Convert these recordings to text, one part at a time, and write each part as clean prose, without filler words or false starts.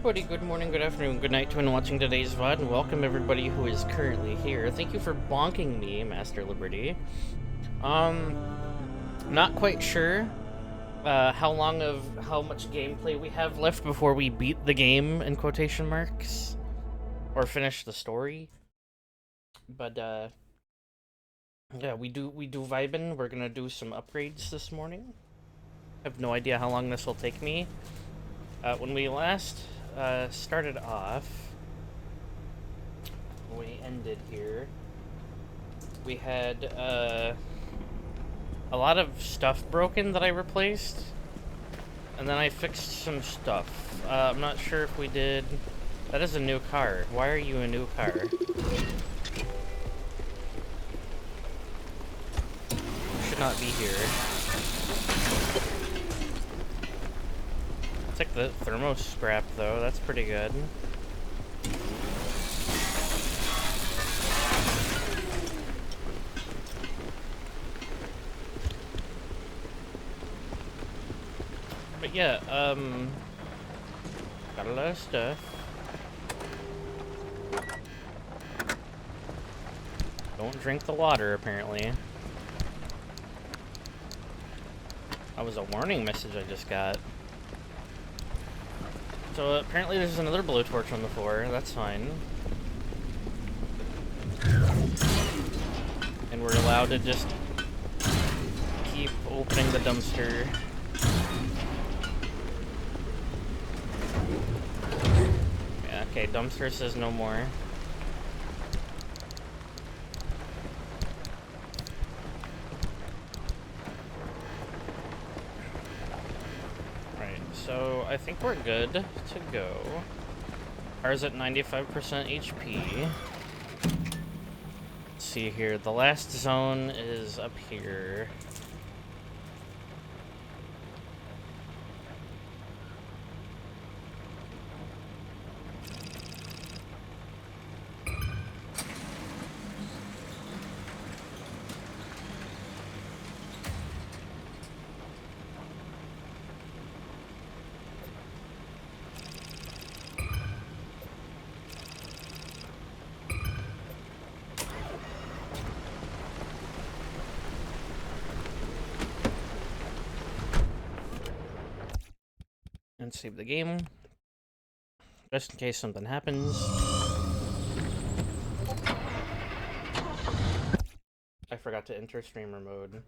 everybody, good morning, good afternoon, good night to anyone watching today's VOD, and welcome everybody who is currently here. Thank you for bonking me, Master Liberty. Not quite sure how much gameplay we have left before we beat the game, in quotation marks, or finish the story. But, yeah, we do vibin'. We're gonna do some upgrades this morning. I have no idea how long this will take me. When we last started off, we ended here, we had a lot of stuff broken that I replaced, and then I fixed some stuff. I'm not sure if we did... That is a new car. Why are you a new car? You should not be here. I'll take the thermo scrap though, that's pretty good. But yeah, got a lot of stuff. Don't drink the water, apparently. That was a warning message I just got. So apparently there's another blowtorch on the floor, that's fine. And we're allowed to just keep opening the dumpster. Yeah, okay, dumpster says no more. So I think we're good to go. Car's at 95% HP. Let's see here. The last zone is up here. And save the game, just in case something happens. I forgot to enter streamer mode.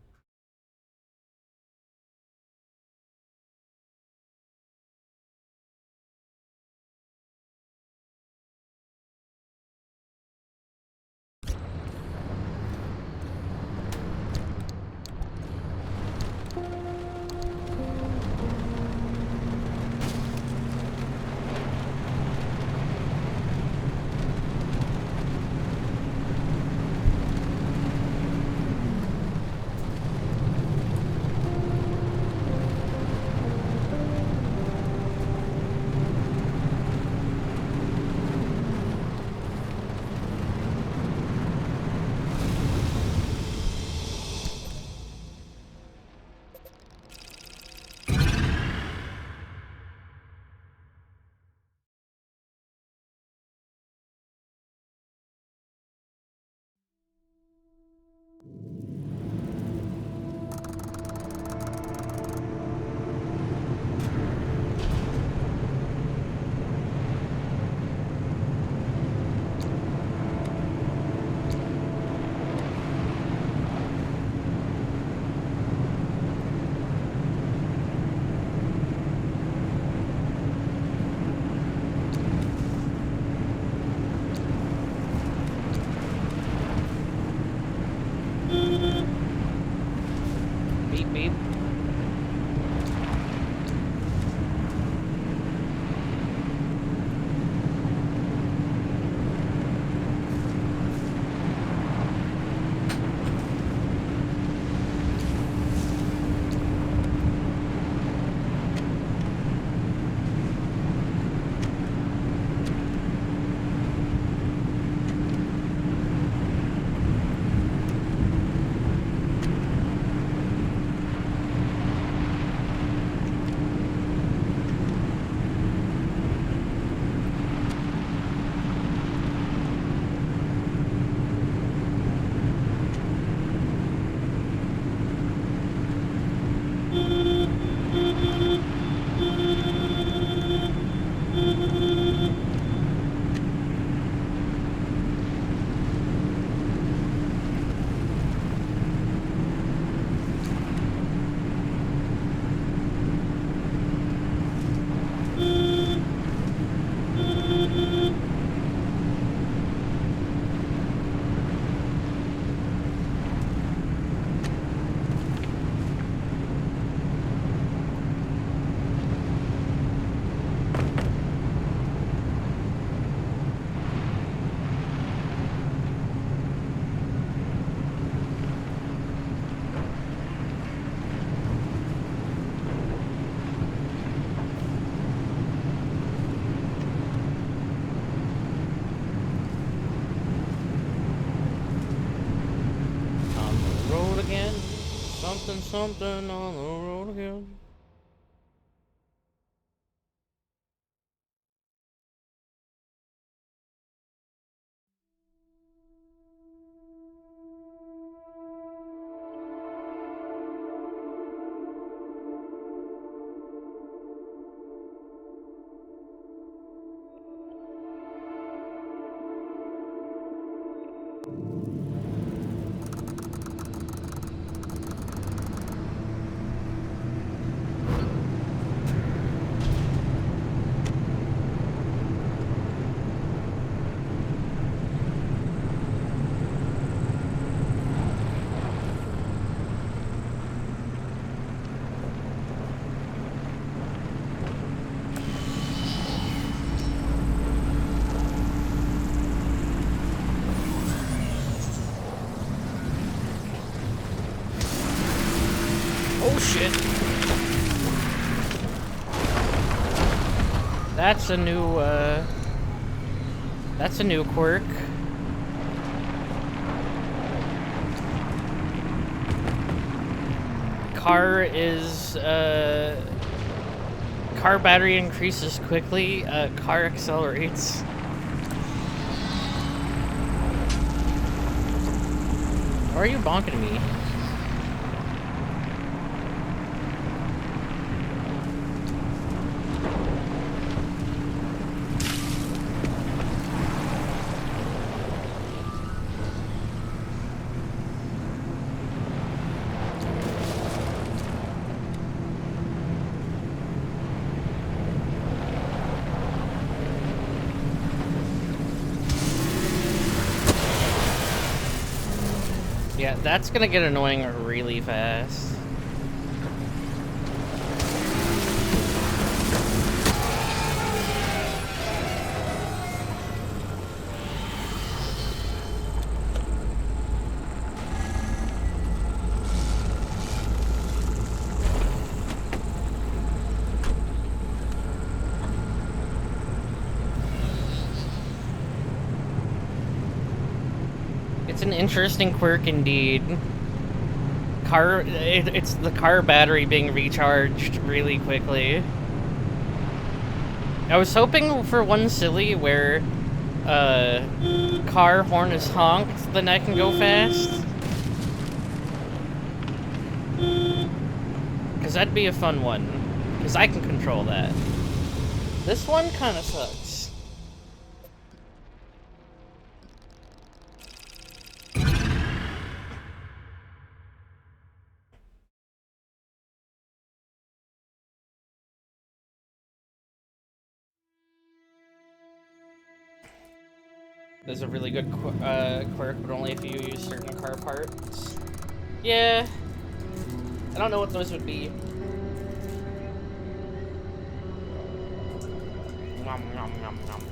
Something, something on the road again. Oh shit. That's a new quirk. Car battery increases quickly, car accelerates. Why are you bonking me? Yeah, that's gonna get annoying really fast. It's an interesting quirk indeed. It's the car battery being recharged really quickly. I was hoping for one silly where car horn is honked, then I can go fast. Because that'd be a fun one. Because I can control that. This one kind of sucks. There's a really good quirk, but only if you use certain car parts. Yeah. I don't know what those would be. Nom, nom, nom, nom.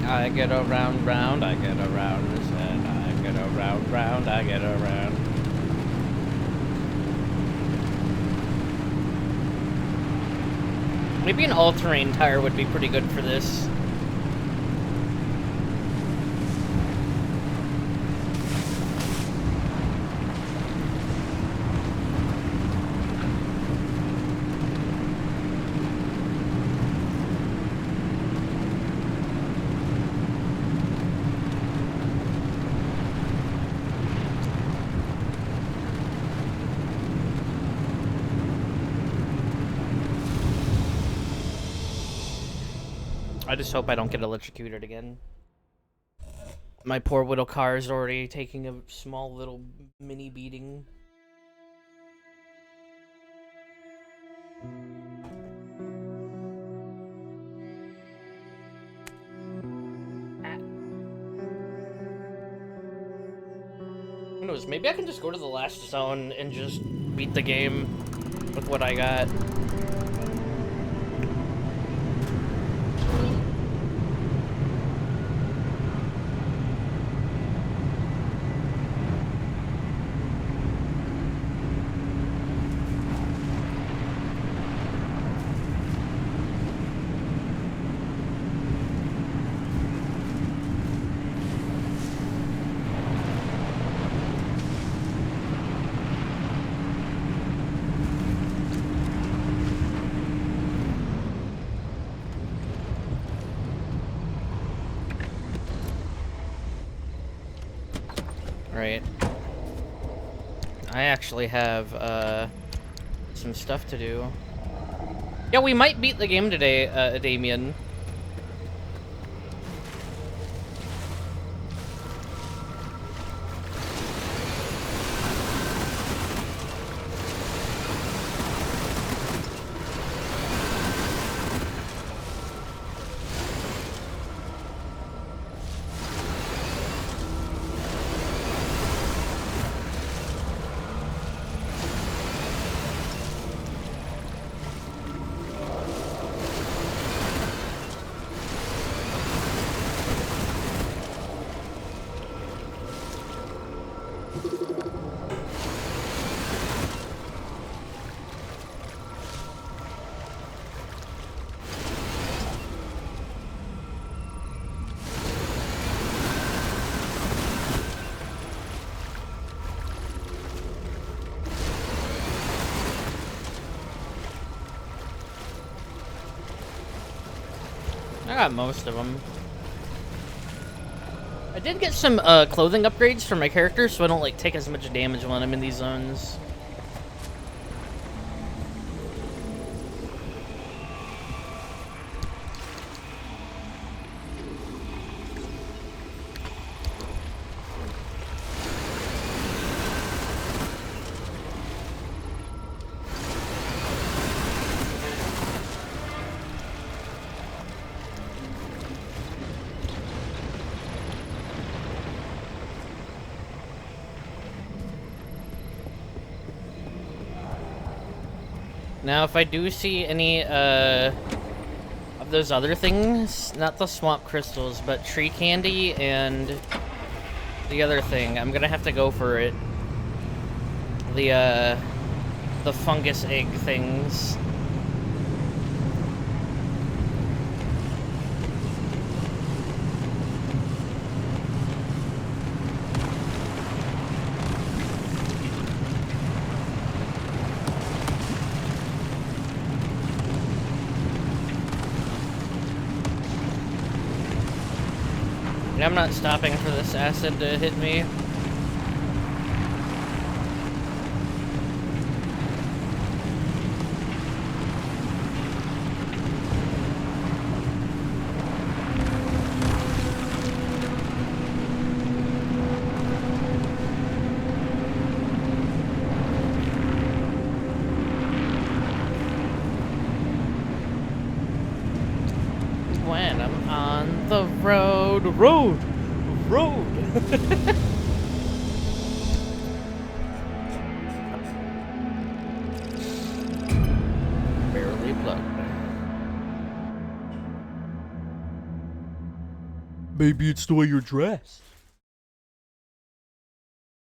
I get around, round, I get around, and I get around, round, I get around. Maybe an all-terrain tire would be pretty good for this. I just hope I don't get electrocuted again. My poor little car is already taking a small little mini beating. Who knows, maybe I can just go to the last zone and just beat the game with what I got. Right. I actually have, some stuff to do. Yeah, we might beat the game today, Damien. I got most of them. I did get some clothing upgrades for my character, so I don't like take as much damage when I'm in these zones. Now, if I do see any, of those other things, not the swamp crystals, but tree candy and the other thing, I'm gonna have to go for it. The fungus egg things. I'm not stopping for this acid to hit me. When I'm on the road. Barely plugged. Maybe it's the way you're dressed.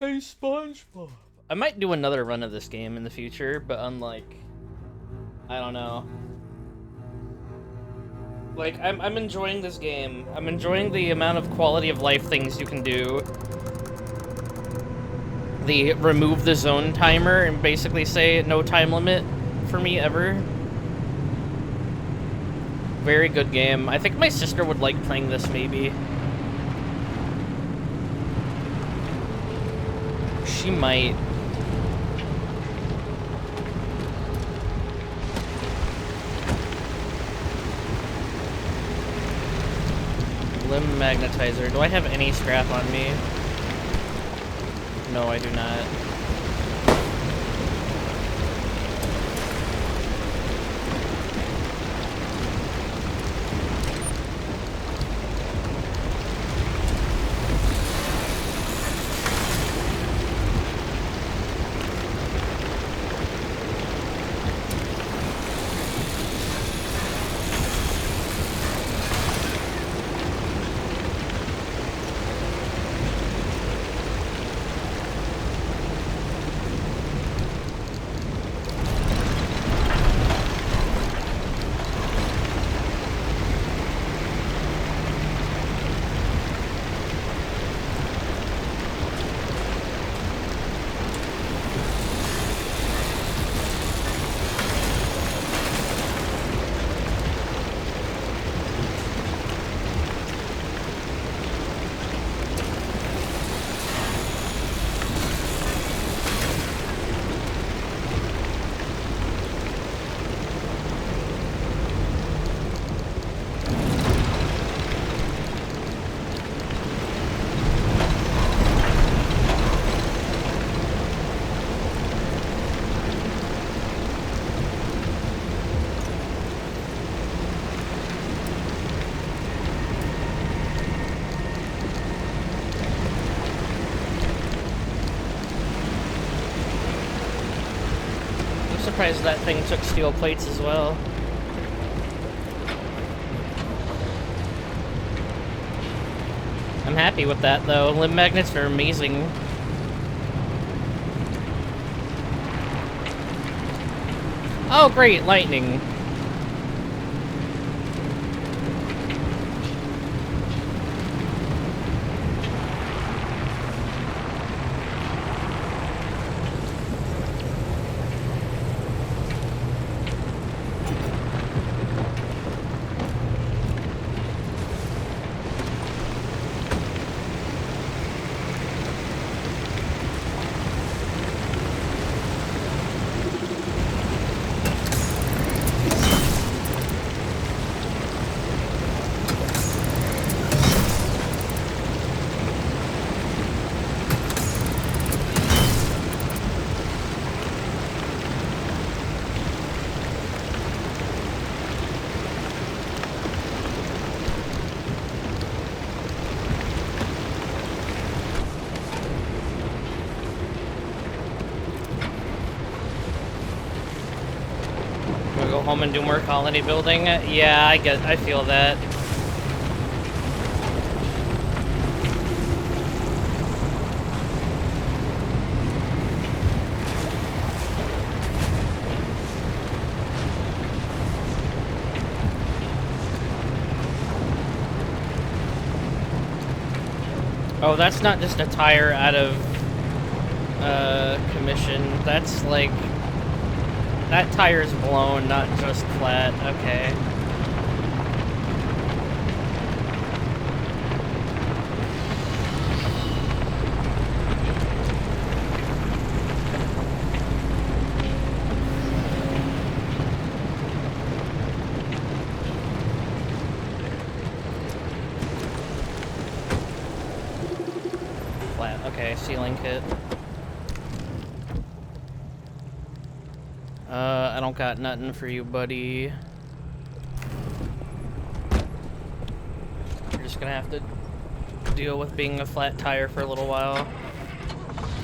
Hey, SpongeBob. I might do another run of this game in the future, but unlike, I don't know. Like, I'm enjoying this game. I'm enjoying the amount of quality of life things you can do. The remove the zone timer and basically say no time limit for me ever. Very good game. I think my sister would like playing this, maybe. She might. limb magnetizer. Do I have any scrap on me? No, I do not. I'm surprised that thing took steel plates as well. I'm happy with that though. Limb magnets are amazing. Oh great, lightning. Go home and do more colony building? Yeah, I feel that. Oh, that's not just a tire out of commission. That's like that tire's blown, not just flat. Okay. Flat. Okay, sealing kit. I don't got nothing for you, buddy. You're just gonna have to deal with being a flat tire for a little while.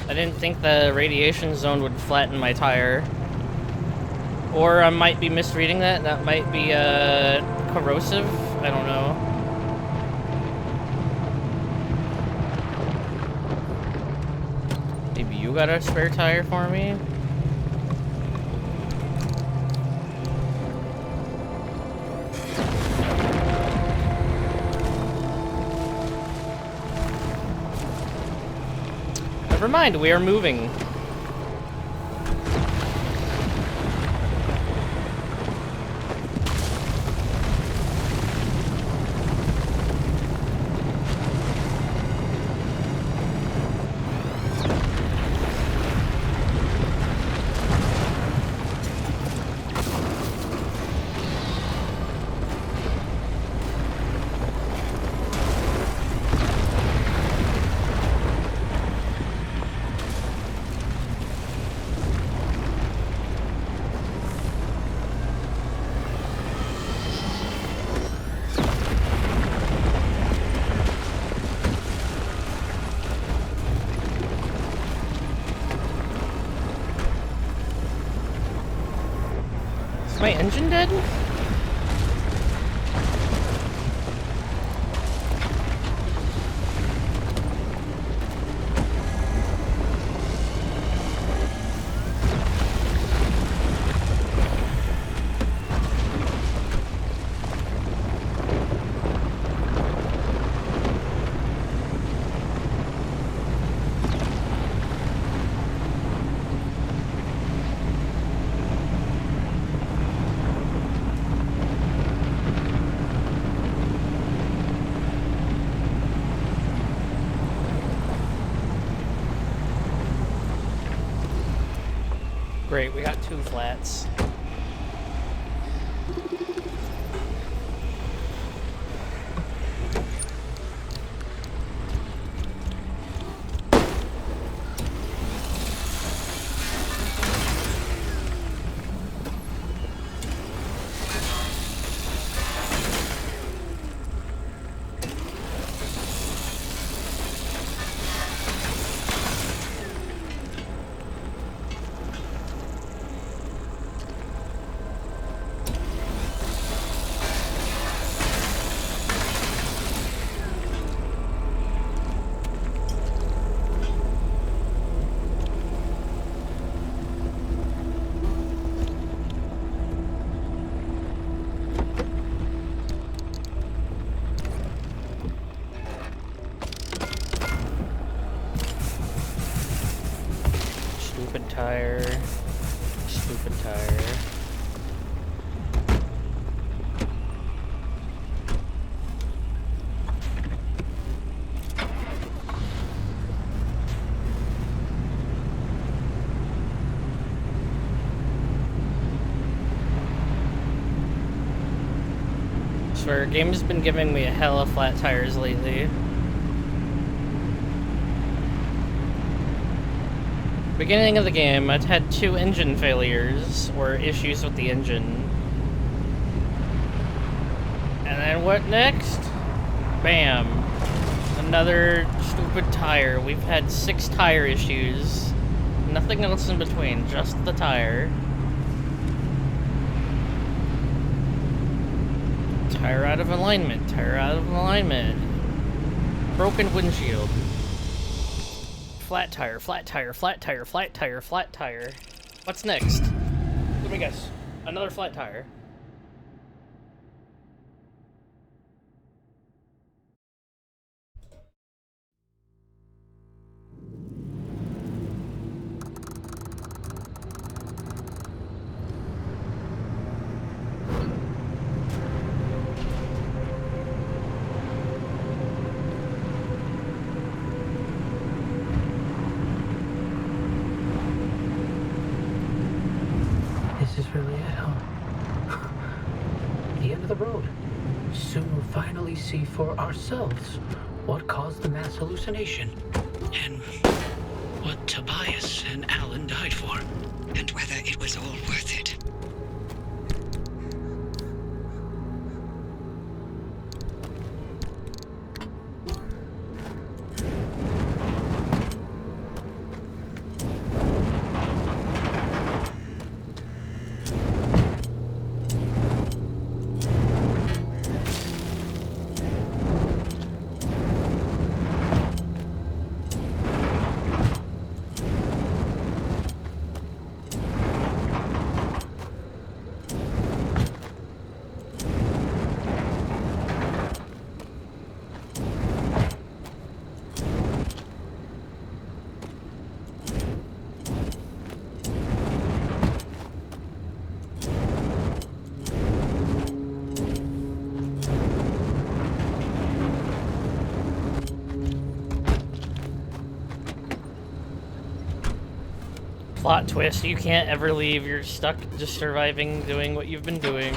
I didn't think the radiation zone would flatten my tire. Or I might be misreading that. That might be, corrosive? I don't know. Maybe you got a spare tire for me? Never mind, we are moving. my engine dead? Great, we got 2 flats. Stupid tire. Stupid tire. Swear, game's been giving me a hell of flat tires lately. Beginning of the game, I'd had 2 engine failures, or issues with the engine. And then what next? Bam. Another stupid tire. We've had 6 tire issues. Nothing else in between, just the tire. Tire out of alignment, tire out of alignment. Broken windshield. Flat tire, flat tire, flat tire, flat tire, flat tire. What's next? Let me guess. Another flat tire. This is really it, huh? The end of the road. Soon we'll finally see for ourselves what caused the mass hallucination. And what Tobias and Alan died for. And whether it was all worth it. Plot twist, you can't ever leave, you're stuck just surviving, doing what you've been doing.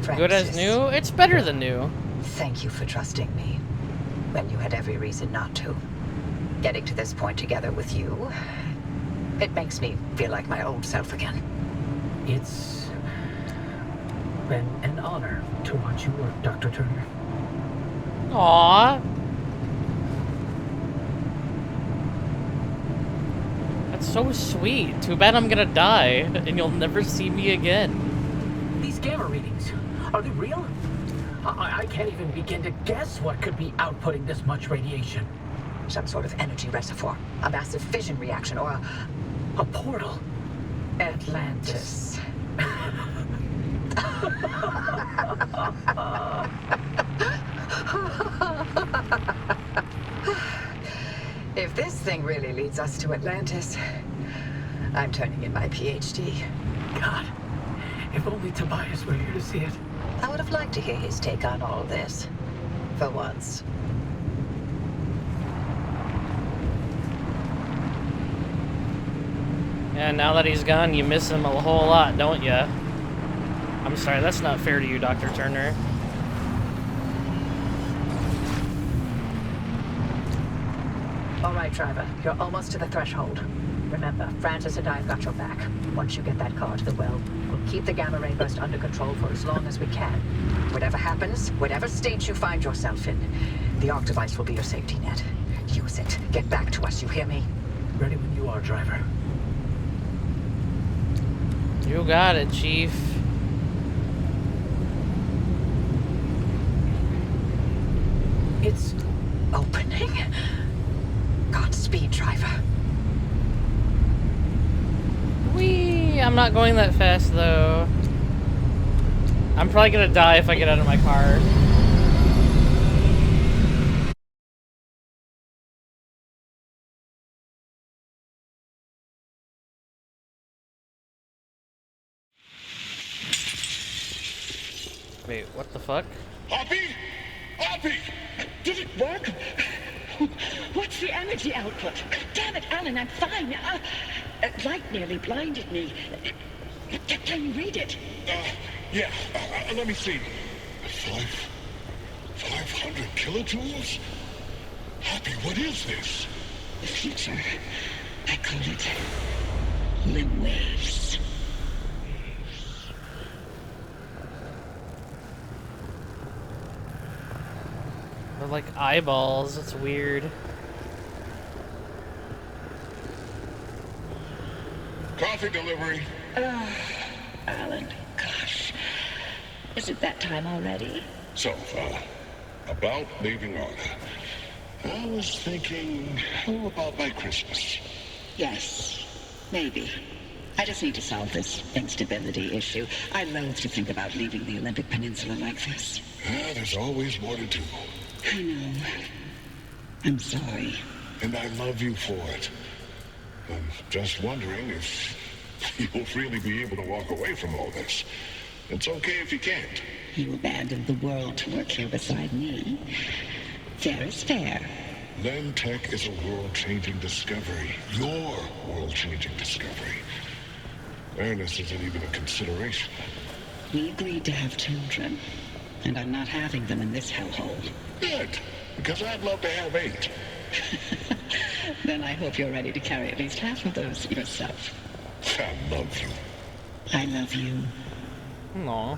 Francis, Good as new? It's better than new. thank you for trusting me when you had every reason not to. Getting to this point together with you, it makes me feel like my old self again. It's been an honor to watch you work, Dr. Turner. Aww. That's so sweet. Too bad I'm gonna die, and you'll never see me again. These gamma readings, are they real? I can't even begin to guess what could be outputting this much radiation. Some sort of energy reservoir, a massive fission reaction, or A portal. Atlantis. If this thing really leads us to Atlantis, I'm turning in my PhD. God, if only Tobias were here to see it. I would have liked to hear his take on all this. For once. And now that he's gone, you miss him a whole lot, don't ya? I'm sorry, that's not fair to you, Dr. Turner. All right, driver. You're almost to the threshold. Remember, Francis and I have got your back. Once you get that car to the well, we'll keep the gamma ray burst under control for as long as we can. Whatever happens, whatever state you find yourself in, the arc device will be your safety net. Use it. Get back to us, you hear me? Ready when you are, driver. You got it, Chief. It's opening. Godspeed, driver. Whee! I'm not going that fast, though. I'm probably gonna die if I get out of my car. Wait, what the fuck? Hoppy! Hoppy! Did it work? What's the energy output? Damn it, Alan, I'm fine. Light nearly blinded me. Can you read it? Yeah, let me see. 500 kilojoules? Hoppy, what is this? The future. I call it limb waves. They're like eyeballs. It's weird. Coffee delivery. Alan, gosh. Is it that time already? So, about leaving on. I was thinking, how about by Christmas? Yes, maybe. I just need to solve this instability issue. I loathe to think about leaving the Olympic Peninsula like this. There's always more to do. I know. I'm sorry. And I love you for it. I'm just wondering if you'll really be able to walk away from all this. It's okay if you can't. You abandoned the world to work here beside me. Fair is fair. Lentech is a world-changing discovery. Your world-changing discovery. Fairness isn't even a consideration. We agreed to have children, and I'm not having them in this hellhole. Good, because I'd love to have 8. Then I hope you're ready to carry at least half of those yourself. I love you. I love you. Aw.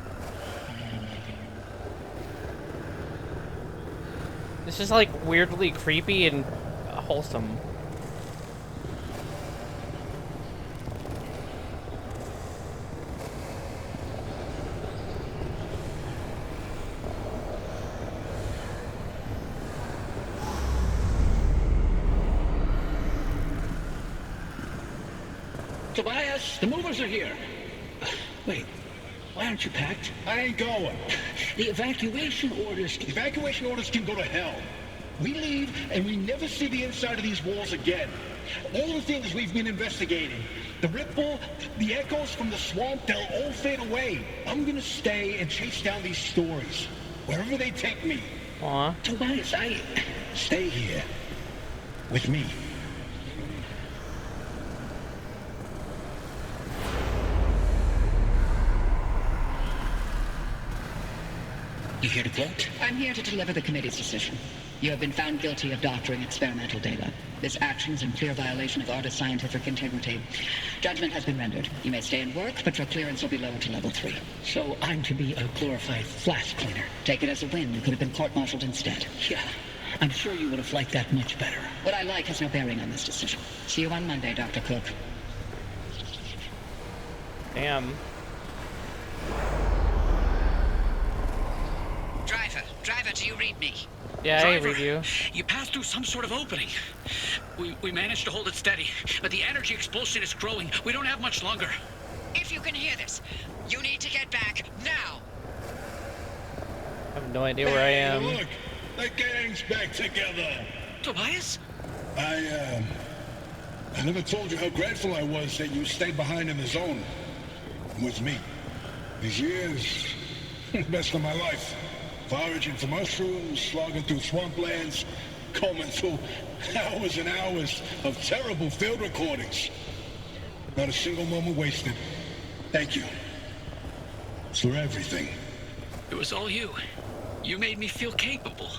This is like weirdly creepy and wholesome. Tobias, the movers are here. Wait, why aren't you packed? I ain't going. The evacuation orders... Evacuation orders can go to hell. We leave, and we never see the inside of these walls again. All the things we've been investigating, the ripple, the echoes from the swamp, they'll all fade away. I'm gonna stay and chase down these stories, wherever they take me. Aw. Tobias, Stay here, with me. You here to vote? I'm here to deliver the committee's decision. You have been found guilty of doctoring experimental data. This action is in clear violation of art of scientific integrity. Judgment has been rendered. You may stay and work, but your clearance will be lowered to level 3. So I'm to be a glorified flash cleaner. Take it as a win. You could have been court-martialed instead. Yeah. I'm sure you would have liked that much better. What I like has no bearing on this decision. See you on Monday, Dr. Cook. Damn. Driver, do you read me? Yeah, Driver, I read you. You passed through some sort of opening. We managed to hold it steady, but the energy expulsion is growing. We don't have much longer. If you can hear this, you need to get back now. I have no idea where I am. Look, the gang's back together. Tobias? I never told you how grateful I was that you stayed behind in the zone with me. These years, best of my life. Foraging for mushrooms, slogging through swamplands, combing through hours and hours of terrible field recordings. Not a single moment wasted. Thank you. For everything. It was all you. You made me feel capable.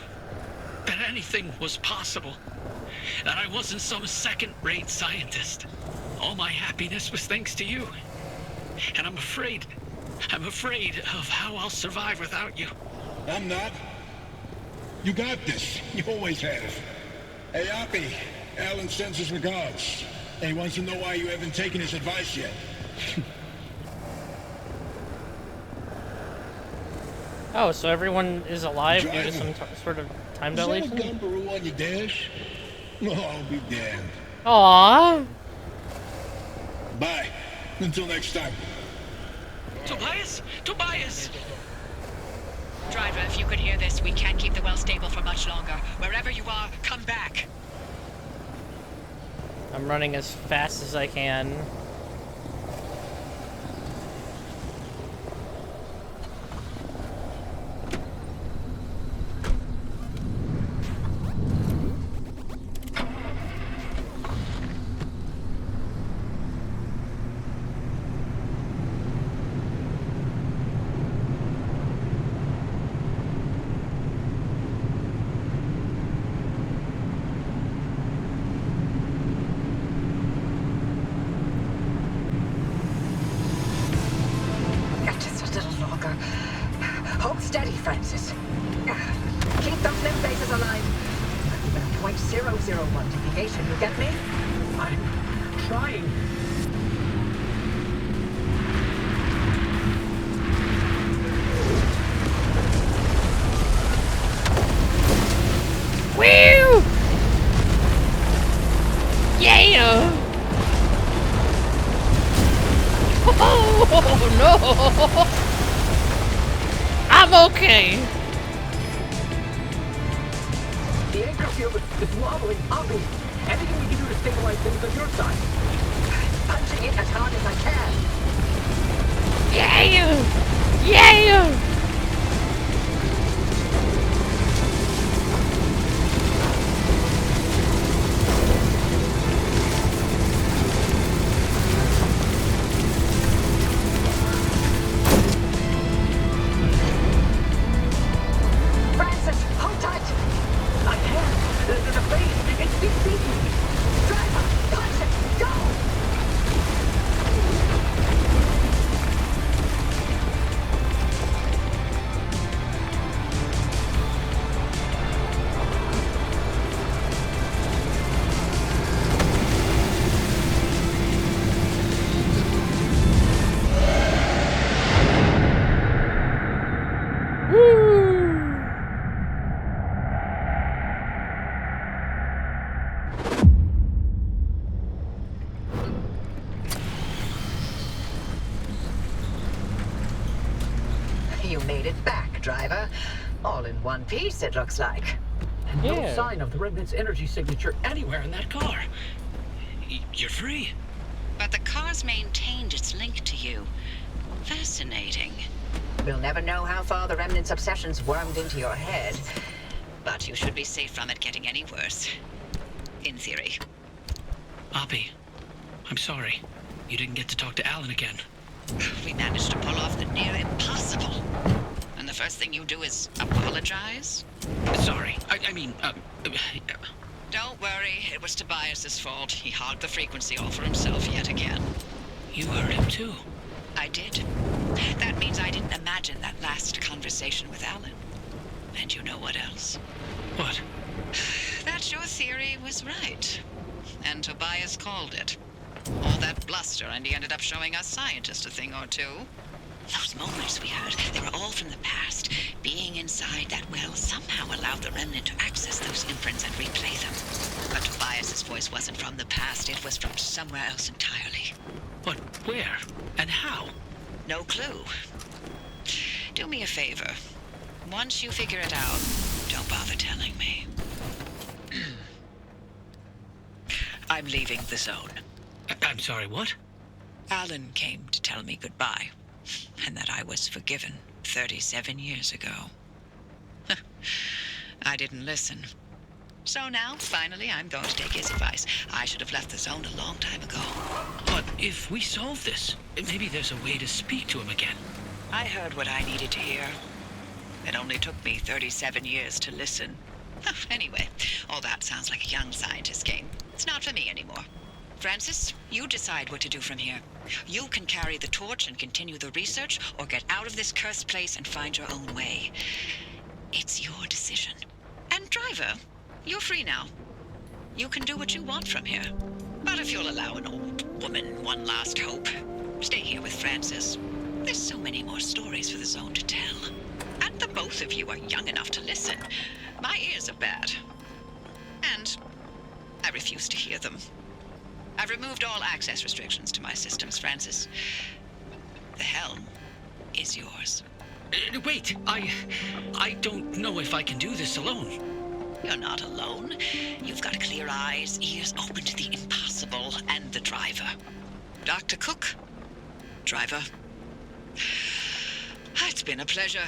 That anything was possible. That I wasn't some second-rate scientist. All my happiness was thanks to you. And I'm afraid of how I'll survive without you. I'm not. You got this. You always have. Hey, Oppie. Alan sends his regards. And he wants to know why you haven't taken his advice yet. Oh, so everyone is alive due to Driver. some sort of time Is there a dilation? gun barrel on your dash? Oh, I'll be damned. Aww. Bye. Until next time. Tobias? Tobias! Driver, if you could hear this, we can't keep the well stable for much longer. Wherever you are, come back. I'm running as fast as I can. Just a little longer. Hold steady, Francis. Keep those limb bases alive. Even a 0.001 deviation, you get me? I'm trying. Woo! Yeah! Oh no! I'm okay. The anchor field is wobbling, Oppie. Anything we can do to stabilize things on your side. Punching it as hard as I can. Yeah! Yeah! Francis, hold tight. I can't. The face, it's defeating me. Driver, punch it. Go. You made it back, driver. All in one piece, it looks like. And no Yeah. sign of the Remnant's energy signature anywhere in that car. You're free. But the car's maintained its link to you. Fascinating. We'll never know how far the Remnant's obsessions wormed into your head. But you should be safe from it getting any worse. In theory. Oppie, I'm sorry. You didn't get to talk to Alan again. We managed to pull off the near impossible. And the first thing you do is apologize? Sorry. I mean, Don't worry, it was Tobias's fault. He hogged the frequency all for himself yet again. you heard him too. I did. That means I didn't imagine that last conversation with Alan. And you know what else? What? was right. And Tobias called it. All that bluster, and he ended up showing us scientists a thing or two. Those moments we heard, they were all from the past. Being inside that well somehow allowed the remnant to access those imprints and replay them. But Tobias's voice wasn't from the past, it was from somewhere else entirely. But where? And how? No clue. Do me a favor. Once you figure it out, don't bother telling me. I'm leaving the zone. I'm sorry, what? Alan came to tell me goodbye, and that I was forgiven 37 years ago. I didn't listen. So now, finally, I'm going to take his advice. I should have left the zone a long time ago. But if we solve this, maybe there's a way to speak to him again. I heard what I needed to hear. It only took me 37 years to listen. Anyway, all that sounds like a young scientist game. It's not for me anymore. Francis, you decide what to do from here. You can carry the torch and continue the research, or get out of this cursed place and find your own way. It's your decision. And driver, you're free now. You can do what you want from here. But if you'll allow an old woman one last hope, stay here with Francis. There's so many more stories for the zone to tell. And the both of you are young enough to listen. My ears are bad. And I refuse to hear them. I've removed all access restrictions to my systems, Francis. The helm is yours. Wait, I don't know if I can do this alone. You're not alone. You've got clear eyes, ears open to the impossible, and the driver. Dr. Cook, driver. It's been a pleasure.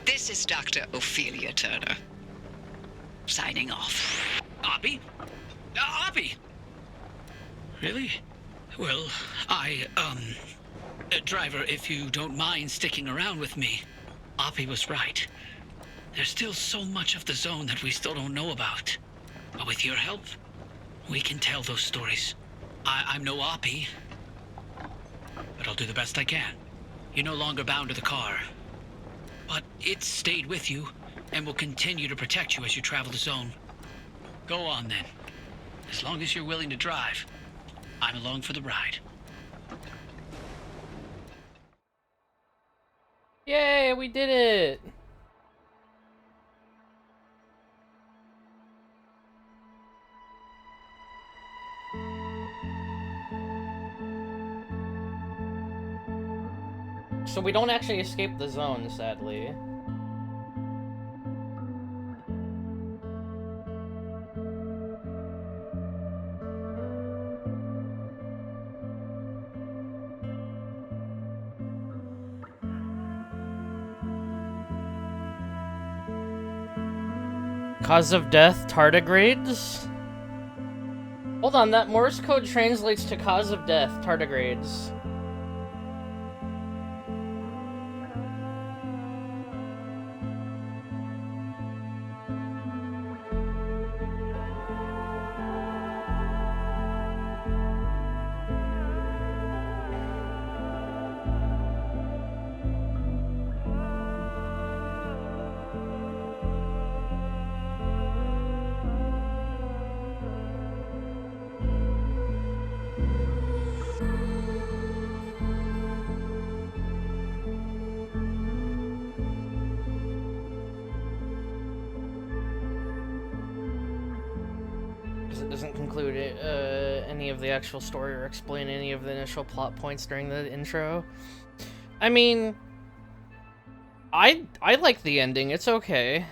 This is Dr. Ophelia Turner. Signing off. Oppie? Oppie! Really? Well, driver, if you don't mind sticking around with me, Oppie was right. There's still so much of the zone that we still don't know about. But with your help, we can tell those stories. I'm no Oppie, but I'll do the best I can. You're no longer bound to the car, but it's stayed with you and will continue to protect you as you travel the zone. Go on then. As long as you're willing to drive, I'm along for the ride. Yay, we did it! So we don't actually escape the zone, sadly. Cause of death, tardigrades? Hold on, that Morse code translates to cause of death, tardigrades. It doesn't conclude any of the actual story or explain any of the initial plot points during the intro. I mean, I like the ending. It's okay.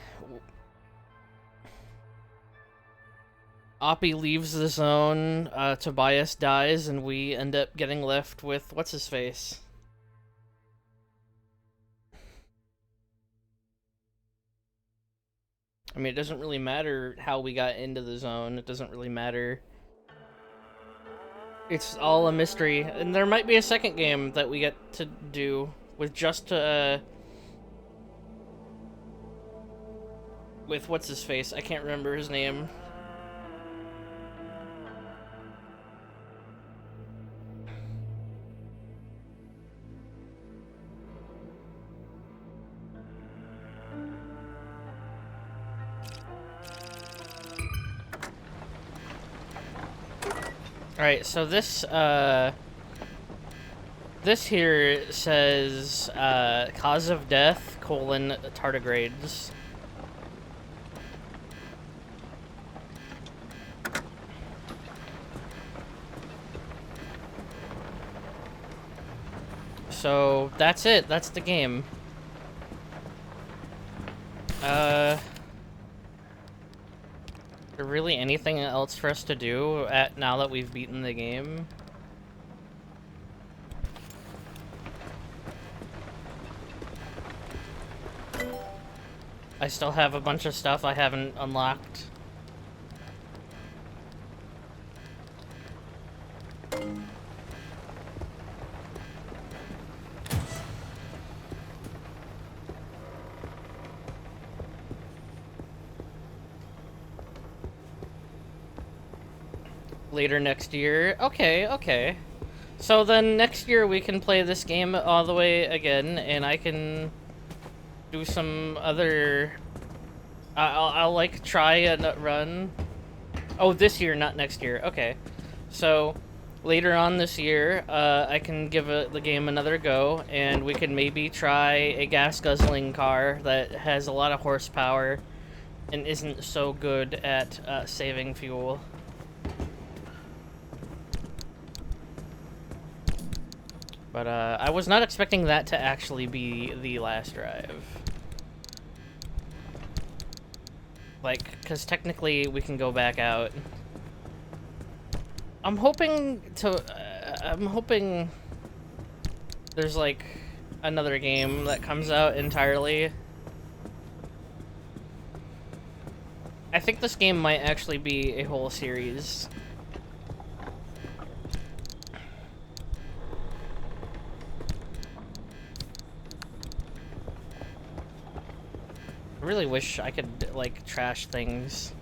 Oppie leaves the zone, Tobias dies, and we end up getting left with what's-his-face. I mean, it doesn't really matter how we got into the zone. It doesn't really matter. It's all a mystery. And there might be a second game that we get to do with just, with what's-his-face. I can't remember his name. Alright, so this here says, cause of death, tardigrades. So, that's it. That's the game. Is there really anything else for us to do now that we've beaten the game? I still have a bunch of stuff I haven't unlocked. Later next year. Okay, okay. So then next year we can play this game all the way again, and I can do some other... I'll like try a run. Oh, this year, not next year. Okay. So later on this year, I can give the game another go, and we can maybe try a gas-guzzling car that has a lot of horsepower and isn't so good at saving fuel. But I was not expecting that to actually be the last drive. Like, because technically we can go back out. I'm hoping there's like another game that comes out entirely. I think this game might actually be a whole series. I really wish I could, like, trash things.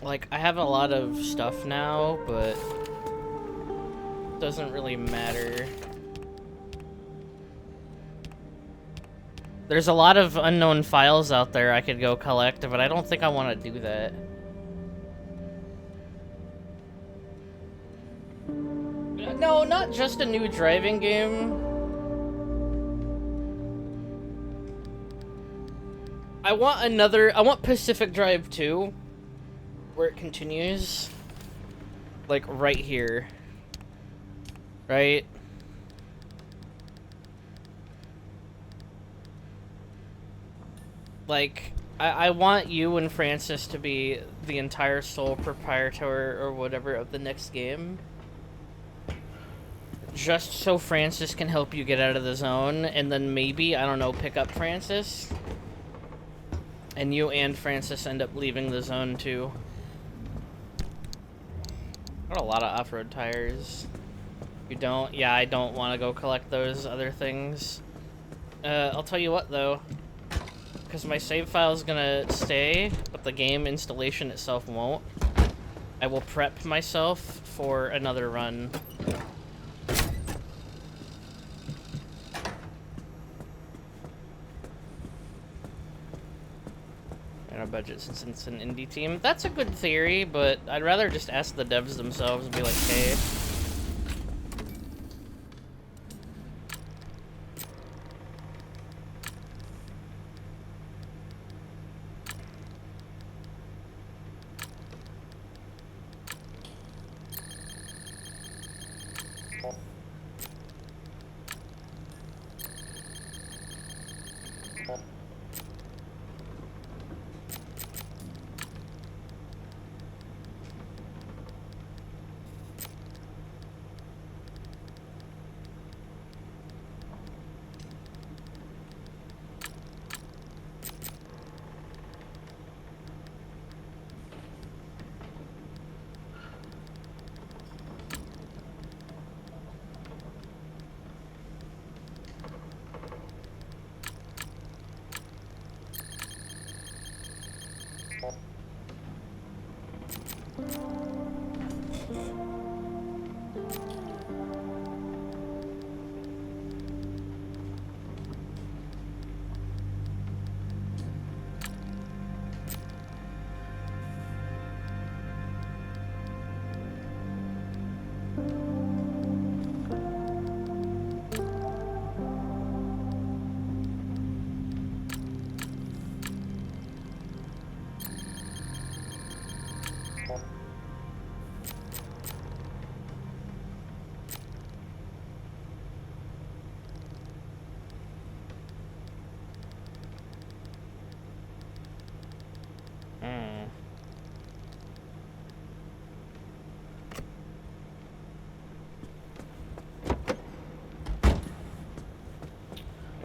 Like, I have a lot of stuff now, but it doesn't really matter. There's a lot of unknown files out there I could go collect, but I don't think I want to do that. No, not just a new driving game. I want Pacific Drive 2, where it continues. Like, right here. Right? Like, I want you and Francis to be the entire sole proprietor or whatever of the next game. Just so Francis can help you get out of the zone, and then maybe, I don't know, pick up Francis. And you and Francis end up leaving the zone too. Got a lot of off-road tires. You don't? Yeah, I don't want to go collect those other things. I'll tell you what though. Because my save file is gonna stay, but the game installation itself won't. I will prep myself for another run. And a budget since it's an indie team. That's a good theory, but I'd rather just ask the devs themselves and be like, hey.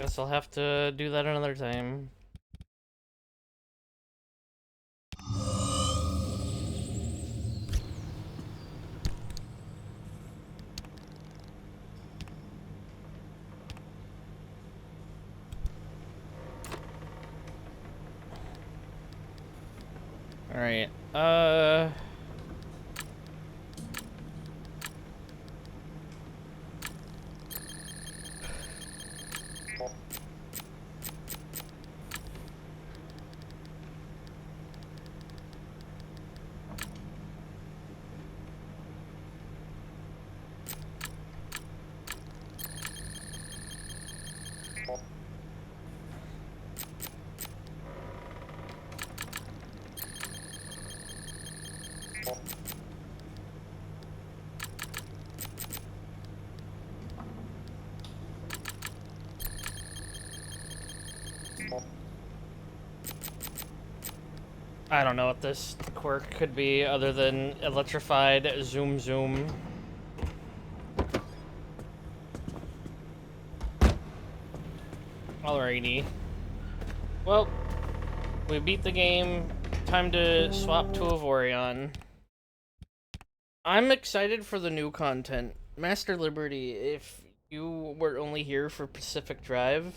Guess I'll have to do that another time. Alright, I don't know what this quirk could be other than electrified zoom zoom. Alrighty. Well, we beat the game. Time to swap to Avorion. I'm excited for the new content. Master Liberty, if you were only here for Pacific Drive,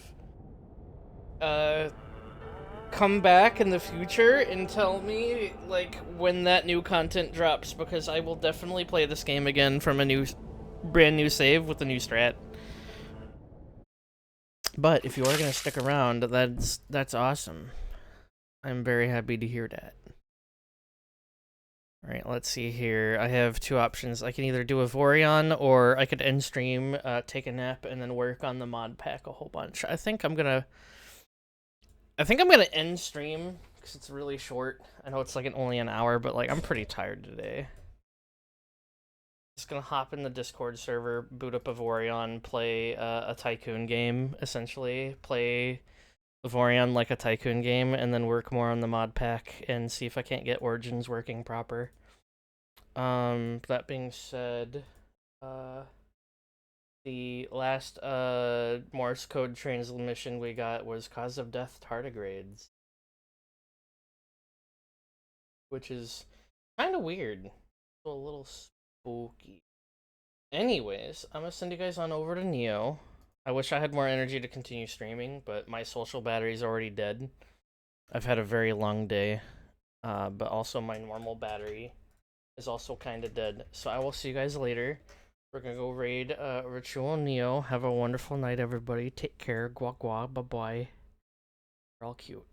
come back in the future and tell me, like, when that new content drops, because I will definitely play this game again from a brand new save with a new strat. But if you are gonna stick around, that's awesome. I'm very happy to hear that. Alright, let's see here. I have two options. I can either do Avorion, or I could end stream, take a nap, and then work on the mod pack a whole bunch. I think I'm gonna end stream, because it's really short. I know it's like only an hour, but like I'm pretty tired today. Just gonna hop in the Discord server, boot up Avorion, play a tycoon game, essentially. Play Avorion like a tycoon game, and then work more on the mod pack and see if I can't get Origins working proper. That being said, the last Morse code transmission we got was Cause of Death tardigrades, which is kind of weird. A little spooky. Anyways, I'm gonna send you guys on over to Neo. I wish I had more energy to continue streaming, but my social battery's already dead. I've had a very long day, but also my normal battery is also kind of dead. So I will see you guys later. We're gonna go raid Ritual Neo. Have a wonderful night, everybody. Take care. Guac guac. Bye bye. You're all cute.